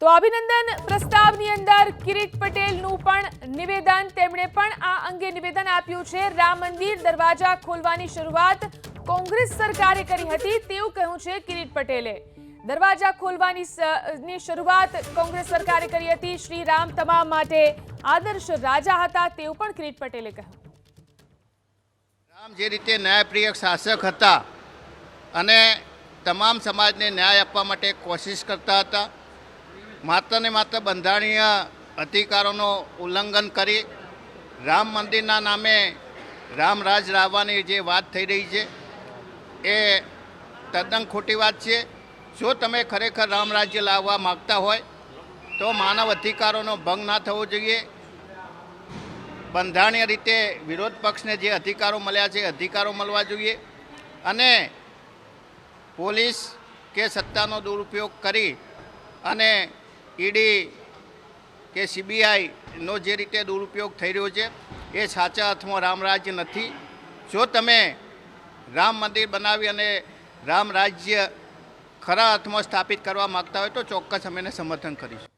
તો અભિનંદન પ્રસ્તાવની અંદર કિરીટ પટેલનું પણ નિવેદન, તેમણે પણ આ અંગે નિવેદન આપ્યું છે। રામ મંદિર દરવાજા ખોલવાની શરૂઆત કોંગ્રેસ સરકારે કરી હતી તેવું કહ્યું છે કિરીટ પટેલે। દરવાજા ખોલવાની શરૂઆત કોંગ્રેસ સરકારે કરી હતી। શ્રી રામ તમામ માટે આદર્શ રાજા હતા તેવું પણ કિરીટ પટેલે કહ્યું। રામ જે રીતે ન્યાયપ્રિય શાસક હતા અને તમામ સમાજને ન્યાય આપવા માટે કોશિશ કરતા હતા, માત્ર ને માત્ર બંધારણીય અધિકારોનો ઉલ્લંઘન કરી રામ મંદિરના નામે રામરાજ લાવવાની જે વાત થઈ રહી છે એ તદ્દન ખોટી વાત છે। જો તમે ખરેખર રામરાજ્ય લાવવા માગતા હોય તો માનવ અધિકારોનો ભંગ ના થવો જોઈએ। બંધારણીય રીતે વિરોધ પક્ષને જે અધિકારો મળ્યા છે અધિકારો મળવા જોઈએ અને પોલીસ કે સત્તાનો દુરુપયોગ કરી અને ઈડી કે સીબીઆઈનો જે રીતે દુરુપયોગ થઈ રહ્યો છે એ સાચા અર્થમાં રામરાજ્ય નથી। જો તમે રામ મંદિર બનાવી અને રામ રાજ્ય ખરા અર્થમાં સ્થાપિત કરવા માગતા હોય તો ચોક્કસ અમે એને સમર્થન કરીશું।